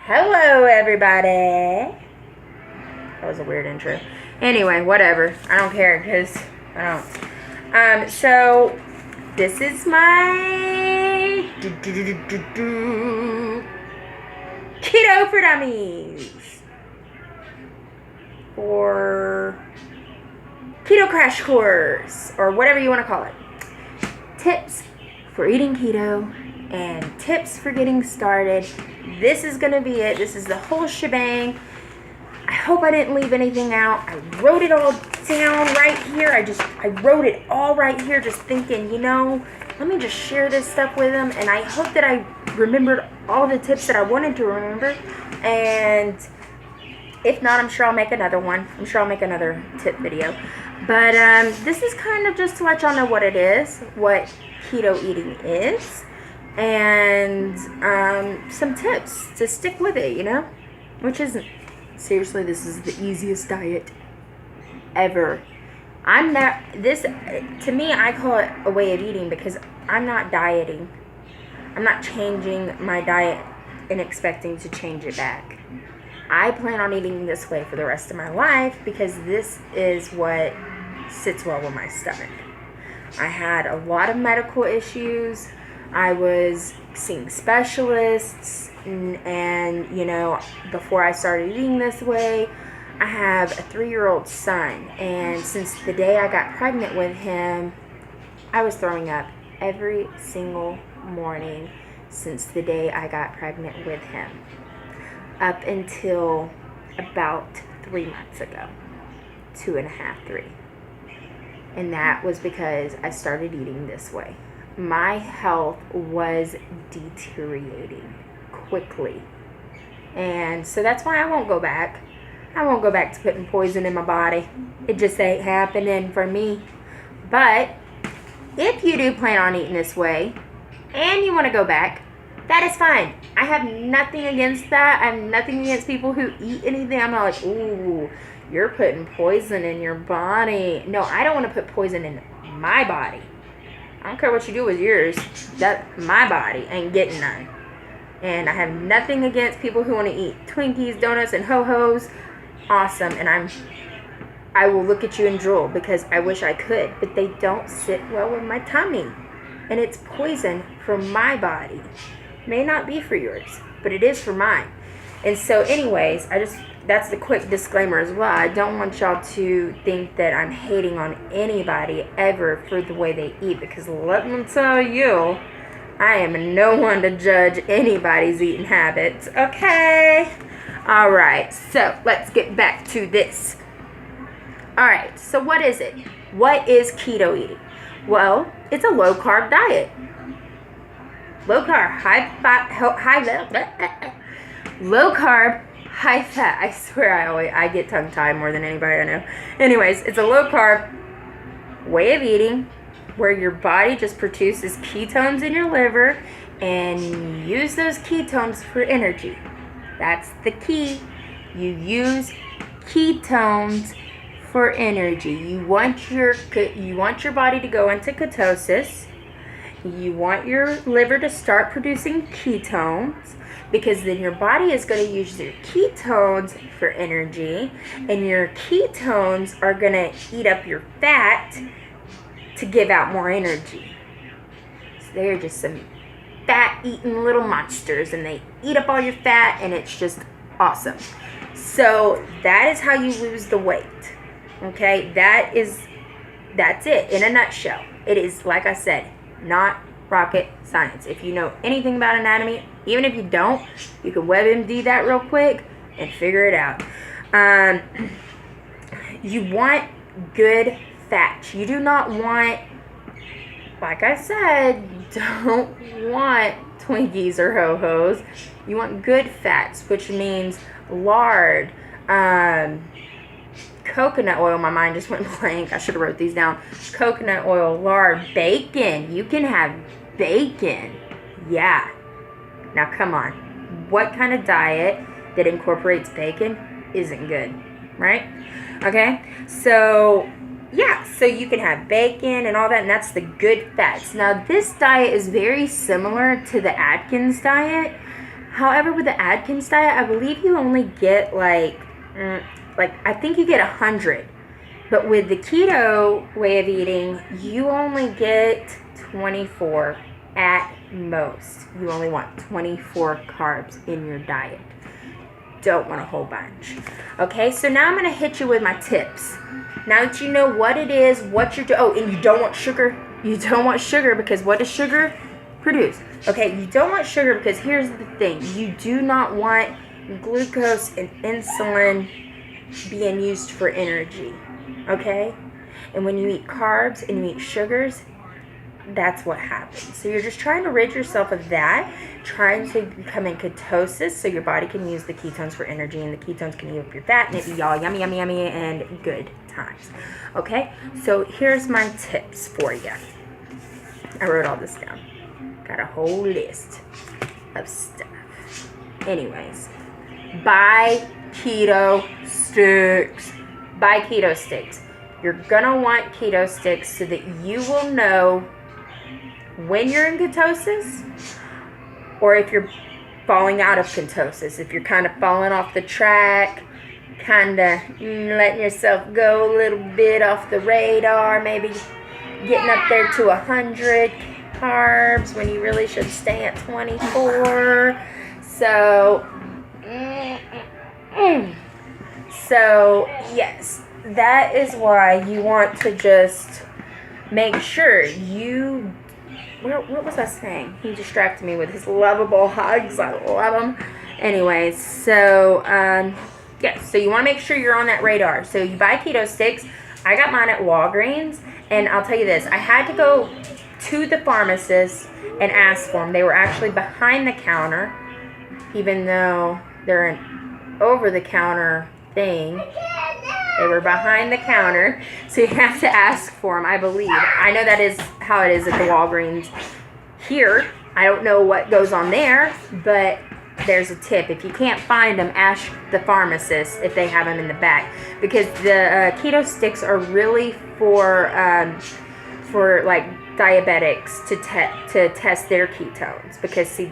Hello, everybody. That was a weird intro. Anyway, whatever. I don't care because I don't. So this is my Keto for Dummies or Keto Crash Course or whatever you want to call it. Tips for eating keto and tips for getting started. This is going to be it. This is the whole shebang. I hope I didn't leave anything out. I wrote it all down right here. I wrote it all right here just thinking, let me just share this stuff with them. And I hope that I remembered all the tips that I wanted to remember. And if not, I'm sure I'll make another one. I'm sure I'll make another tip video. But this is kind of just to let y'all know what it is, what keto eating is, and some tips to stick with it, which isn't. Seriously, this is the easiest diet ever. To me, I call it a way of eating because I'm not dieting. I'm not changing my diet and expecting to change it back. I plan on eating this way for the rest of my life because this is what sits well with my stomach. I had a lot of medical issues. I was seeing specialists and before I started eating this way, I have a 3-year-old son, and since the day I got pregnant with him, I was throwing up every single morning since the day I got pregnant with him up until about 3 months ago, 2.5, 3. And that was because I started eating this way. My health was deteriorating quickly. And so that's why I won't go back. I won't go back to putting poison in my body. It just ain't happening for me. But if you do plan on eating this way and you want to go back, that is fine. I have nothing against that. I have nothing against people who eat anything. I'm not like, ooh, you're putting poison in your body. No, I don't want to put poison in my body. I don't care what you do with yours. My body ain't getting none. And I have nothing against people who want to eat Twinkies, donuts, and ho-hos. Awesome. And I will look at you and drool because I wish I could. But they don't sit well with my tummy. And it's poison for my body. May not be for yours, but it is for mine. And so anyways, that's the quick disclaimer as well. I don't want y'all to think that I'm hating on anybody ever for the way they eat, because let me tell you, I am no one to judge anybody's eating habits, okay? All right, so let's get back to this. All right, so what is it? What is keto eating? Well, it's a low-carb diet. Low-carb, low-carb, high-fat. I swear I get tongue-tied more than anybody I know. Anyways, it's a low-carb way of eating where your body just produces ketones in your liver and you use those ketones for energy. That's the key. You use ketones for energy. You want your body to go into ketosis. You want your liver to start producing ketones, because then your body is going to use your ketones for energy, and your ketones are going to eat up your fat to give out more energy. So they're just some fat-eating little monsters, and they eat up all your fat, and it's just awesome. So that is how you lose the weight. Okay, that's it in a nutshell. It is, like I said, not rocket science. If you know anything about anatomy, even if you don't, you can WebMD that real quick and figure it out. You want good fat. You do not want, like I said, you don't want Twinkies or Ho-Hos. You want good fats, which means lard, coconut oil. My mind just went blank. I should have wrote these down. Coconut oil, lard, bacon. You can have bacon. Yeah. Now come on. What kind of diet that incorporates bacon isn't good, right? Okay. So yeah, so you can have bacon and all that, and that's the good fats. Now this diet is very similar to the Atkins diet. However, with the Atkins diet, I believe you only get like I think you get 100. But with the keto way of eating, you only get 24 at most. You only want 24 carbs in your diet. Don't want a whole bunch. Okay, so now I'm going to hit you with my tips. Now that you know what it is, what you're doing. Oh, and you don't want sugar. You don't want sugar because what does sugar produce? Okay, you don't want sugar because here's the thing. You do not want glucose and insulin being used for energy. Okay? And when you eat carbs and you eat sugars, that's what happens. So you're just trying to rid yourself of that, trying to become in ketosis so your body can use the ketones for energy, and the ketones can heat up your fat, and it be all yummy, yummy, yummy, and good times. Okay? So here's my tips for you. I wrote all this down. Got a whole list of stuff. Anyways, buy keto sticks. Buy keto sticks. You're gonna want keto sticks so that you will know when you're in ketosis or if you're falling out of ketosis. If you're kind of falling off the track, kind of letting yourself go a little bit off the radar, maybe getting up there to 100 carbs when you really should stay at 24. So yes, that is why you want to just make sure you... What was I saying? He distracted me with his lovable hugs. I love him. Anyways, so, so you want to make sure you're on that radar. So you buy keto sticks. I got mine at Walgreens, and I'll tell you this. I had to go to the pharmacist and ask for them. They were actually behind the counter, even though they're an over-the-counter thing. They were behind the counter, so you have to ask for them, I believe. I know that is how it is at the Walgreens here. I don't know what goes on there, but there's a tip. If you can't find them, ask the pharmacist if they have them in the back, because the keto sticks are really for like diabetics to test their ketones, because see,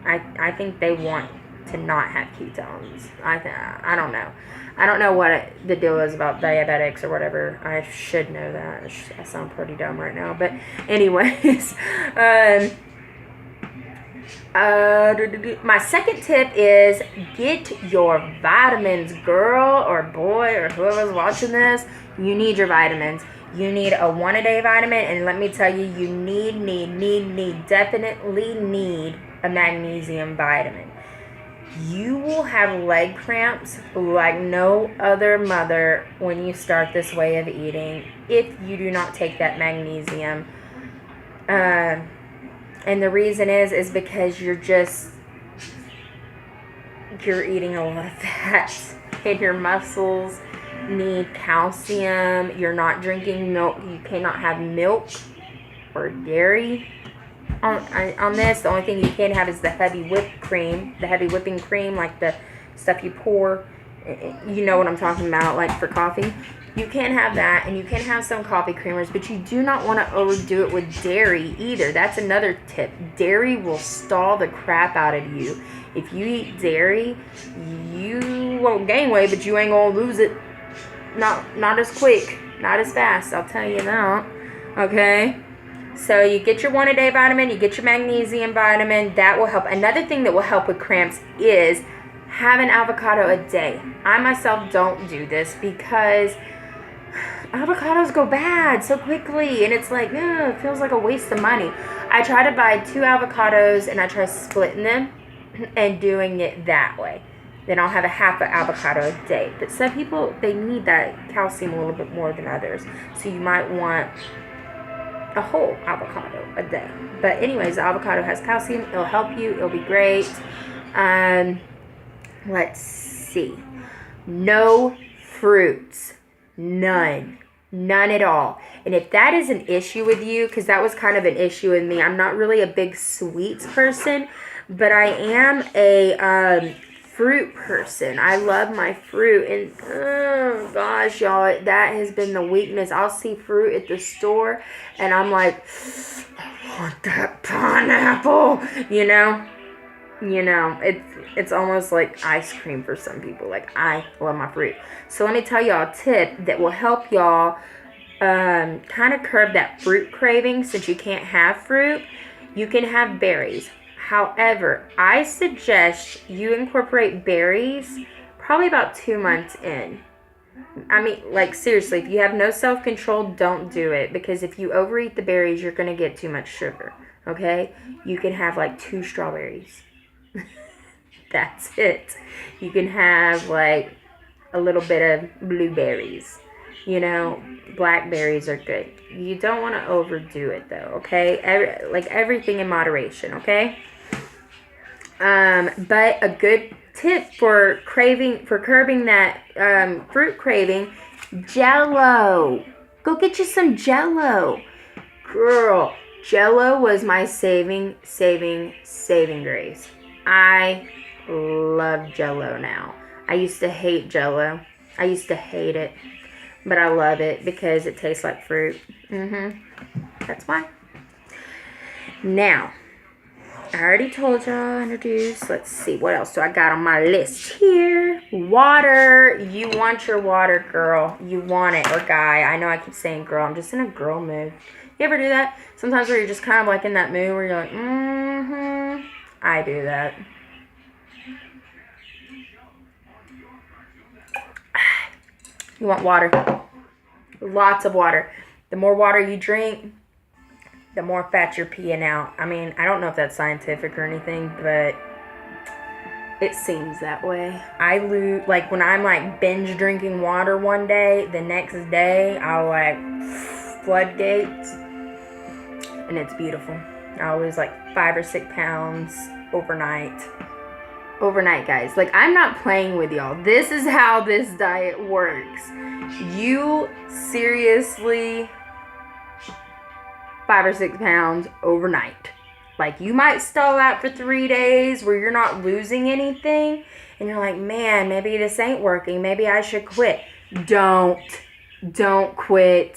I think they want to not have ketones. I don't know. I don't know what the deal is about diabetics or whatever. I should know that. I sound pretty dumb right now. But anyways, my second tip is get your vitamins, girl or boy or whoever's watching this. You need your vitamins. You need a 1-a-day vitamin, and let me tell you, you definitely need a magnesium vitamin. You will have leg cramps like no other mother when you start this way of eating if you do not take that magnesium. And the reason is because you're eating a lot of fat, and your muscles need calcium. You're not drinking milk. You cannot have milk or dairy. On this, the only thing you can have is the heavy whipping cream, like the stuff you pour. You know what I'm talking about, like for coffee. You can have that, and you can have some coffee creamers, but you do not want to overdo it with dairy either. That's another tip. Dairy will stall the crap out of you. If you eat dairy, you won't gain weight, but you ain't gonna lose it. Not as quick, not as fast. I'll tell you that. Okay. So you get your 1-a-day vitamin, you get your magnesium vitamin. That will help. Another thing that will help with cramps is have an avocado a day. I myself don't do this because avocados go bad so quickly, and it's like, it feels like a waste of money. I try to buy 2 avocados, and I try splitting them and doing it that way. Then I'll have a half an avocado a day. But some people, they need that calcium a little bit more than others. So you might want a whole avocado a day. But anyways, the avocado has calcium. It'll help you. It'll be great. Let's see. No fruits. None at all. And if that is an issue with you, because that was kind of an issue with me. I'm not really a big sweets person, but I am a fruit person. I love my fruit, and oh gosh, y'all, that has been the weakness. I'll see fruit at the store, and I'm like, I want that pineapple, You know, it's almost like ice cream for some people. Like, I love my fruit. So let me tell y'all a tip that will help y'all kind of curb that fruit craving. Since you can't have fruit, you can have berries. However, I suggest you incorporate berries probably about 2 months in. I mean, like, seriously, if you have no self-control, don't do it. Because if you overeat the berries, you're going to get too much sugar. Okay? You can have, like, 2 strawberries. That's it. You can have, like, a little bit of blueberries. You know, blackberries are good. You don't want to overdo it, though, okay? Everything in moderation, okay? But a good tip for curbing that fruit craving, Jello. Go get you some Jello. Girl, Jello was my saving grace. I love Jello now. I used to hate Jello. I used to hate it. But I love it because it tastes like fruit. That's why. Now, I already told y'all, introduced. Let's see, what else do I got on my list here? Water. You want your water, girl. You want it. Or guy. I know I keep saying girl. I'm just in a girl mood. You ever do that? Sometimes where you're just kind of like in that mood where you're like, I do that. You want water. Lots of water. The more water you drink, the more fat you're peeing out. I mean, I don't know if that's scientific or anything, but it seems that way. I lose, like, when I'm, like, binge drinking water one day, the next day, I'll, like, floodgates, and it's beautiful. I'll lose, like, 5 or 6 pounds overnight. Overnight, guys. Like, I'm not playing with y'all. This is how this diet works. You seriously 5 or 6 pounds overnight. Like, you might stall out for 3 days where you're not losing anything, and you're like, man, maybe this ain't working. Maybe I should quit. Don't quit.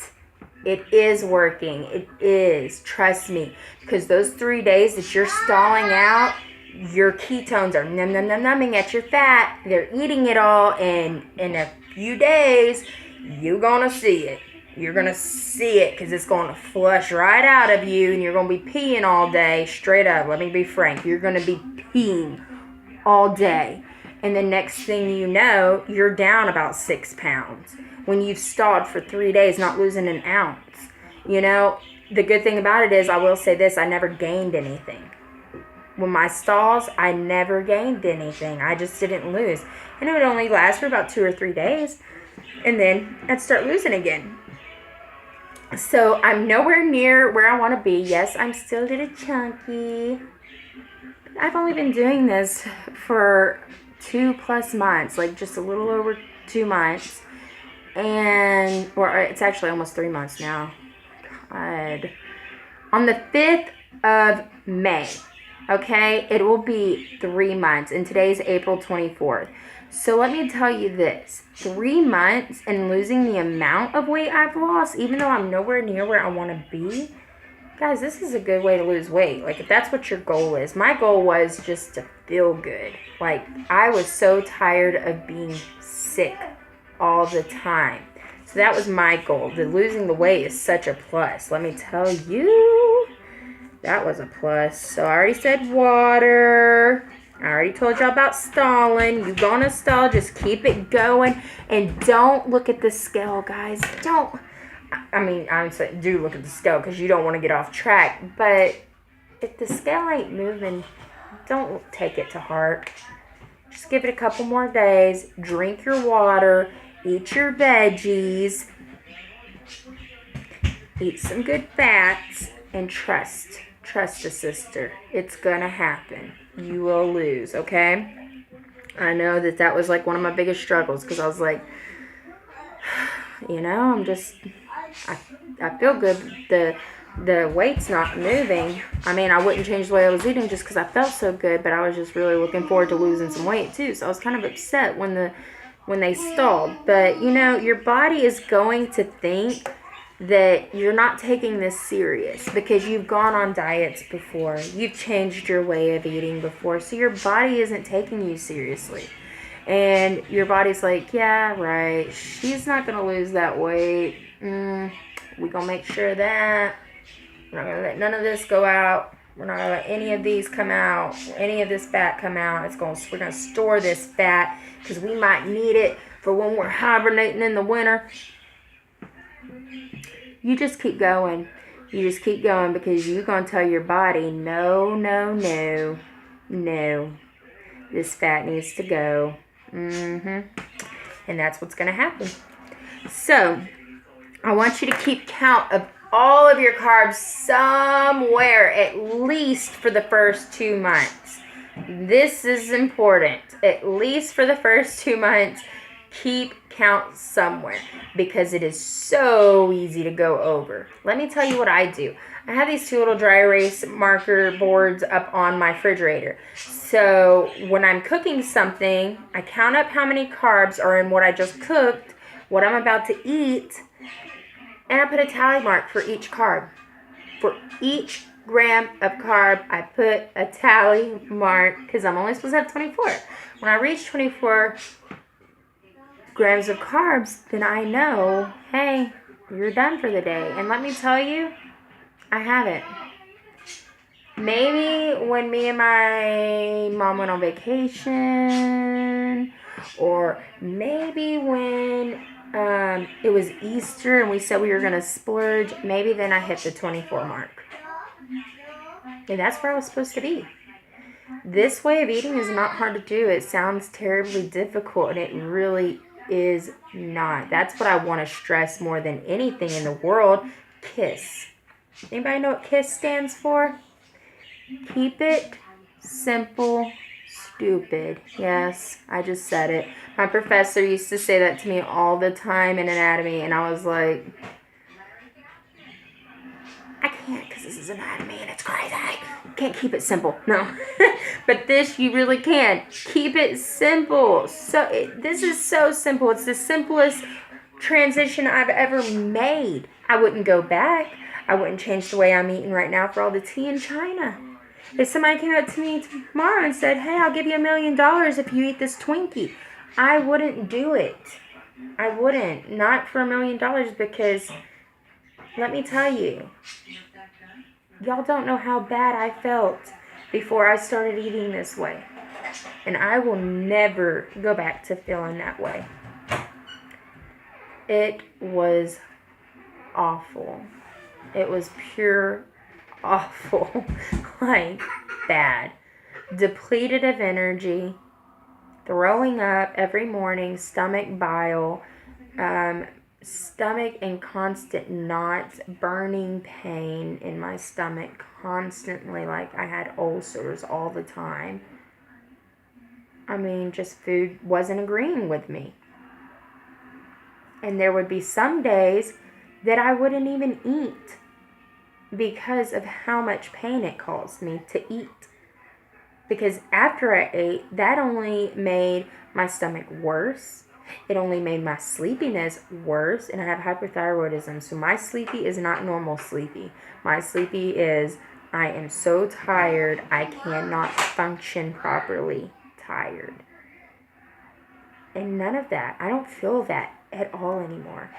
It is working. It is. Trust me. Because those 3 days that you're stalling out, your ketones are numbing at your fat. They're eating it all, and in a few days, you're gonna see it. You're gonna see it because it's gonna flush right out of you, and you're gonna be peeing all day. Straight up, let me be frank. You're gonna be peeing all day, and the next thing you know, you're down about 6 pounds when you've stalled for 3 days, not losing an ounce. You know, the good thing about it is, I will say this: I never gained anything. When my stalls, I never gained anything. I just didn't lose. And it would only last for about 2 or 3 days. And then I'd start losing again. So I'm nowhere near where I want to be. Yes, I'm still a little chunky. I've only been doing this for 2+ months. Like, just a little over 2 months. Or it's actually almost 3 months now. God. On the 5th of May. Okay, it will be 3 months, and today's April 24th. So let me tell you this: 3 months and losing the amount of weight I've lost, even though I'm nowhere near where I want to be, guys, this is a good way to lose weight. Like, if that's what your goal is. My goal was just to feel good. Like, I was so tired of being sick all the time. So that was my goal. Losing the weight is such a plus. Let me tell you. That was a plus. So I already said water. I already told y'all about stalling. You're gonna stall. Just keep it going. And don't look at the scale, guys. Don't. I mean, I'm saying do look at the scale because you don't want to get off track. But if the scale ain't moving, don't take it to heart. Just give it a couple more days. Drink your water. Eat your veggies. Eat some good fats. And trust a sister. It's gonna happen. You will lose, okay? I know that was like one of my biggest struggles because I was like, you know, I feel good. The weight's not moving. I mean, I wouldn't change the way I was eating just because I felt so good, but I was just really looking forward to losing some weight too. So I was kind of upset when they stalled. But, you know, your body is going to think that you're not taking this serious because you've gone on diets before. You've changed your way of eating before. So your body isn't taking you seriously. And your body's like, yeah, right. She's not going to lose that weight. We're going to make sure of that. We're not going to let none of this go out. We're not going to let any of these come out. Any of this fat come out. We're going to store this fat because we might need it for when we're hibernating in the winter. You just keep going. You just keep going because you're going to tell your body, no, no, no, no. This fat needs to go. And that's what's going to happen. So, I want you to keep count of all of your carbs somewhere, at least for the first 2 months. This is important. At least for the first 2 months, keep count somewhere because it is so easy to go over. Let me tell you what I do. I have these 2 little dry erase marker boards up on my refrigerator. So when I'm cooking something, I count up how many carbs are in what I just cooked, what I'm about to eat, and I put a tally mark for each carb. For each gram of carb, I put a tally mark because I'm only supposed to have 24. When I reach 24 grams of carbs, then I know, hey, you're done for the day. And let me tell you, I haven't. Maybe when me and my mom went on vacation, or maybe when it was Easter and we said we were going to splurge, maybe then I hit the 24 mark. And that's where I was supposed to be. This way of eating is not hard to do. It sounds terribly difficult, and it really is not. That's what I want to stress more than anything in the world. KISS. Anybody know what KISS stands for? Keep it simple, stupid. Yes, I just said it. My professor used to say that to me all the time in anatomy, and I was like, I can't because this is anatomy and it's crazy. You can't keep it simple. No. But this, you really can. Keep it simple. This is so simple. It's the simplest transition I've ever made. I wouldn't go back. I wouldn't change the way I'm eating right now for all the tea in China. If somebody came up to me tomorrow and said, hey, I'll give you $1 million if you eat this Twinkie, I wouldn't do it. I wouldn't. Not for $1 million because, let me tell you, y'all don't know how bad I felt before I started eating this way. And I will never go back to feeling that way. It was awful. It was pure awful. Like, bad. Depleted of energy. Throwing up every morning. Stomach bile. Stomach and constant knots. Burning pain in my stomach constantly. Like I had ulcers all the time. I mean, just food wasn't agreeing with me. And there would be some days that I wouldn't even eat because of how much pain it caused me to eat. Because after I ate, that only made my stomach worse. It only made my sleepiness worse. And I have hyperthyroidism. So my sleepy is not normal sleepy. My sleepy is, I am so tired, I cannot function properly. Tired. And none of that. I don't feel that at all anymore.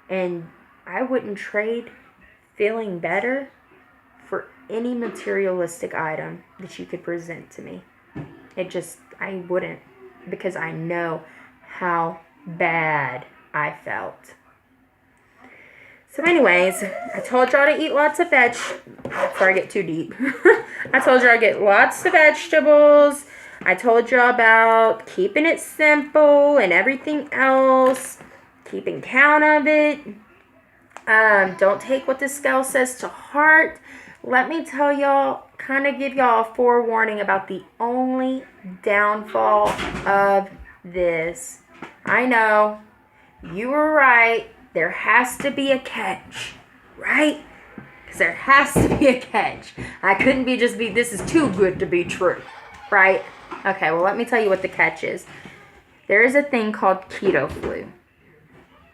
And I wouldn't trade feeling better for any materialistic item that you could present to me. I wouldn't, because I know how bad I felt. So anyways, I told y'all to eat lots of before I get too deep. I told y'all to get lots of vegetables. I told y'all about keeping it simple and everything else. Keeping count of it. Don't take what the scale says to heart. Let me tell y'all, kind of give y'all a forewarning about the only downfall of this. I know, you were right. There has to be a catch, right? Because there has to be a catch. I couldn't this is too good to be true, right? Okay, well, let me tell you what the catch is. There is a thing called Keto Flu.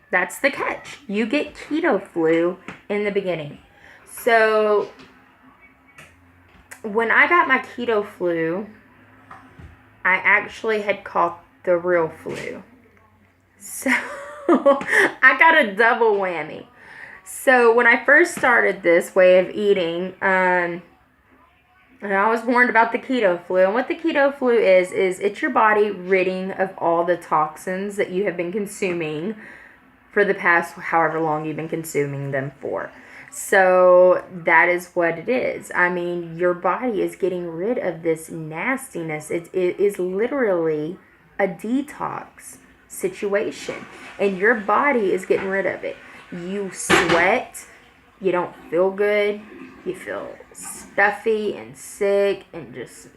That's the catch. You get keto flu in the beginning. So when I got my keto flu, I actually had caught the real flu. So I got a double whammy. So when I first started this way of eating, and I was warned about the keto flu. And what the keto flu is it's your body ridding of all the toxins that you have been consuming for the past however long you've been consuming them for. So that is what it is. I mean, your body is getting rid of this nastiness. It is literally a detox situation. And your body is getting rid of it. You sweat. You don't feel good. You feel stuffy and sick and just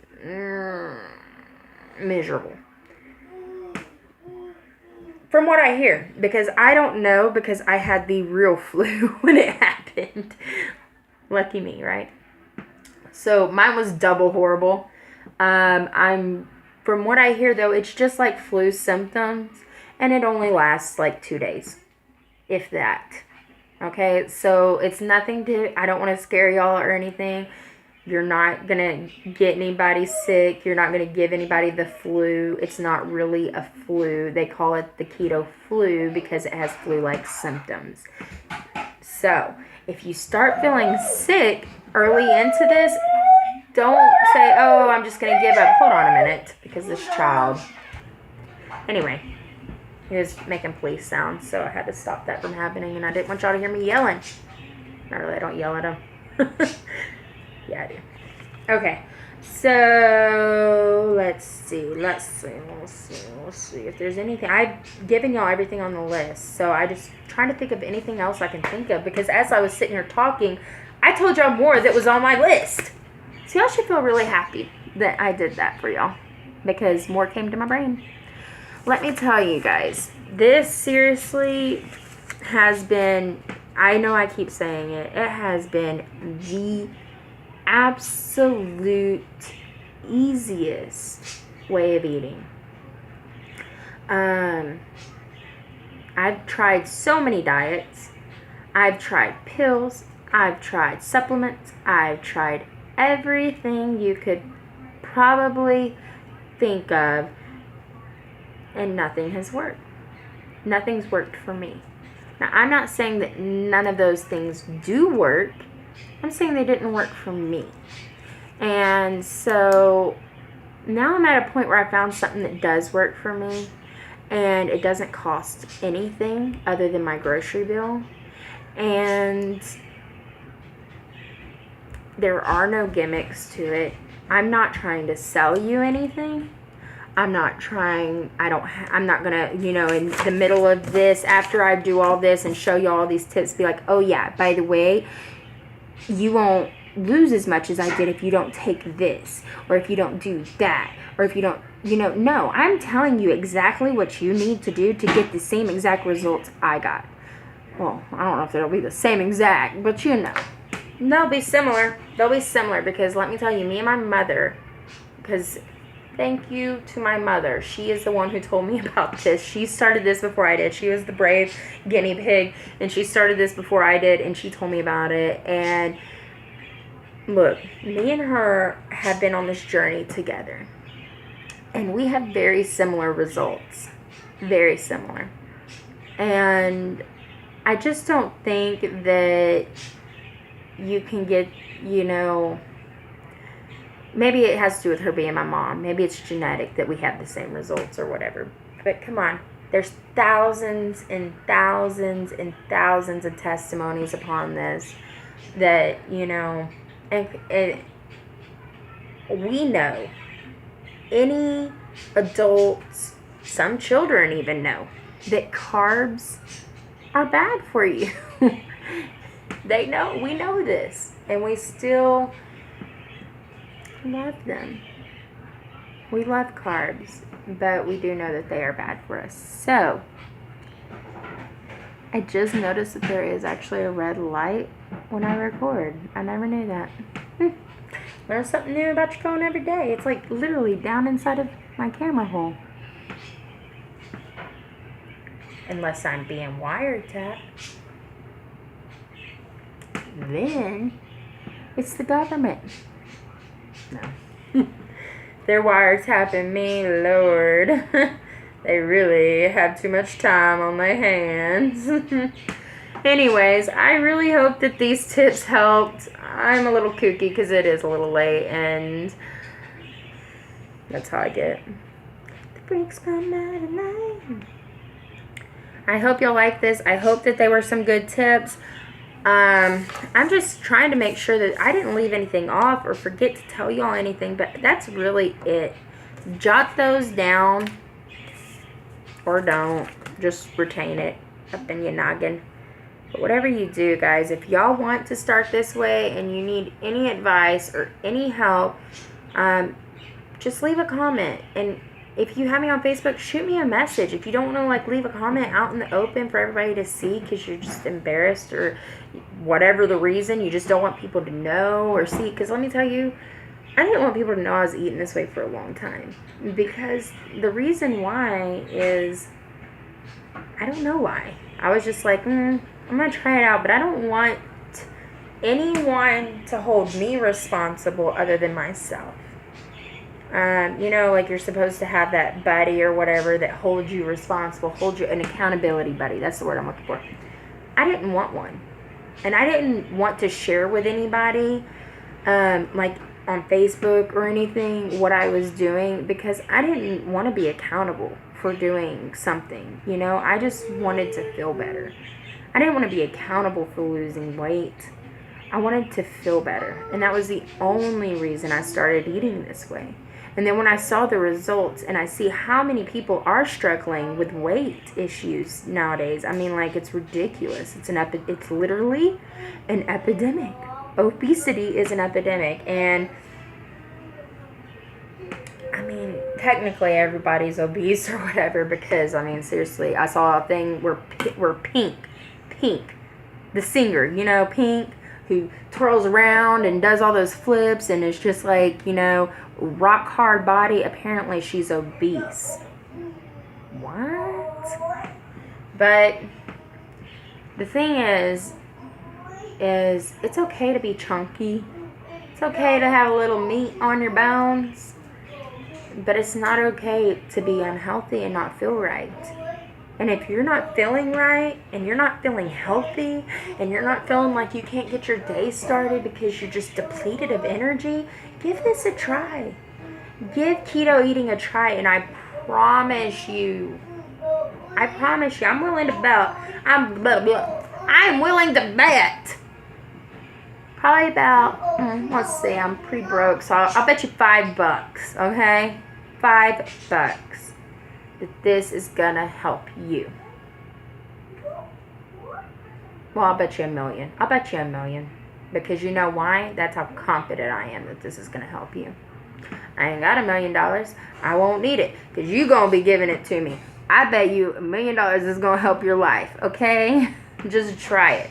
miserable. From what I hear, because I don't know, because I had the real flu when it happened. Lucky me, right? So mine was double horrible. From what I hear though, it's just like flu symptoms, and it only lasts like 2 days, if that. Okay, so it's nothing I don't want to scare y'all or anything. You're not going to get anybody sick. You're not going to give anybody the flu. It's not really a flu. They call it the keto flu because it has flu-like symptoms. So, if you start feeling sick early into this, don't say, oh, I'm just going to give up. Hold on a minute, because this child. Anyway, he was making police sounds, so I had to stop that from happening, and I didn't want y'all to hear me yelling. Not really, I don't yell at him. Yeah, I do. Okay, so let's see if there's anything. I've given y'all everything on the list, so I just trying to think of anything else I can think of, because as I was sitting here talking, I told y'all more that was on my list. So y'all should feel really happy that I did that for y'all, because more came to my brain. Let me tell you guys, this seriously has been, I know I keep saying it, it has been the absolute easiest way of eating. I've tried so many diets. I've tried pills. I've tried supplements. I've tried everything you could probably think of, and nothing has worked. Nothing's worked for me. Now, I'm not saying that none of those things do work. I'm saying they didn't work for me. And so now I'm at a point where I found something that does work for me, and it doesn't cost anything other than my grocery bill. And there are no gimmicks to it. I'm not trying to sell you anything. I'm not gonna, in the middle of this, after I do all this and show you all these tips, be like, oh yeah, by the way, you won't lose as much as I did if you don't take this, or if you don't do that, or if you don't, no, I'm telling you exactly what you need to do to get the same exact results I got. Well, I don't know if they'll be the same exact, but they'll be similar. Because let me tell you, me and my mother, because thank you to my mother. She is the one who told me about this. She started this before I did. She was the brave guinea pig, and she started this before I did, and she told me about it. And look, me and her have been on this journey together, and we have very similar results. Very similar. And I just don't think that you can get, maybe it has to do with her being my mom. Maybe it's genetic that we have the same results or whatever. But come on. There's thousands and thousands and thousands of testimonies upon this that, and we know, any adults, some children even know, that carbs are bad for you. We know this, and we still love them. We love carbs, but we do know that they are bad for us. So, I just noticed that there is actually a red light when I record. I never knew that. Learn something new about your phone every day. It's like literally down inside of my camera hole. unless I'm being wiretapped. Then it's the government. No. They're wiretapping me, Lord. They really have too much time on their hands. Anyways, I really hope that these tips helped. I'm a little kooky because it is a little late, and that's how I get. The freaks come out at night. I hope y'all like this. I hope that they were some good tips. I'm just trying to make sure that I didn't leave anything off or forget to tell y'all anything, but that's really it. Jot those down, or don't. Just retain it up in your noggin. But whatever you do, guys, if y'all want to start this way and you need any advice or any help, just leave a comment. And if you have me on Facebook, shoot me a message. If you don't want to, like, leave a comment out in the open for everybody to see because you're just embarrassed or whatever the reason, you just don't want people to know or see. Because let me tell you, I didn't want people to know I was eating this way for a long time. Because the reason why is, I don't know why. I was just like, I'm going to try it out, but I don't want anyone to hold me responsible other than myself. You know, like you're supposed to have that buddy or whatever that holds you responsible, holds you, an accountability buddy. That's the word I'm looking for. I didn't want one. And I didn't want to share with anybody, like on Facebook or anything, what I was doing, because I didn't want to be accountable for doing something. You know, I just wanted to feel better. I didn't want to be accountable for losing weight. I wanted to feel better. And that was the only reason I started eating this way. And then when I saw the results and I see how many people are struggling with weight issues nowadays, I mean, like, it's ridiculous. It's literally an epidemic. Obesity is an epidemic. And I mean, technically everybody's obese or whatever, because, I mean, seriously, I saw a thing where Pink, the singer, you know, Pink, who twirls around and does all those flips and is just like, you know, rock hard body. Apparently she's obese. What? But the thing is it's okay to be chunky. It's okay to have a little meat on your bones. But it's not okay to be unhealthy and not feel right. And if you're not feeling right, and you're not feeling healthy, and you're not feeling like you can't get your day started because you're just depleted of energy, give this a try. Give keto eating a try, and I promise you, I'm willing to bet. I'm willing to bet. Probably about, let's see, I'm pretty broke, so I'll bet you $5, okay? $5. That this is gonna help you. Well, I'll bet you $1 million. I'll bet you $1 million. Because you know why? That's how confident I am that this is gonna help you. I ain't got $1 million. I won't need it. Because you gonna be giving it to me. I bet you $1 million is gonna help your life. Okay? Just try it.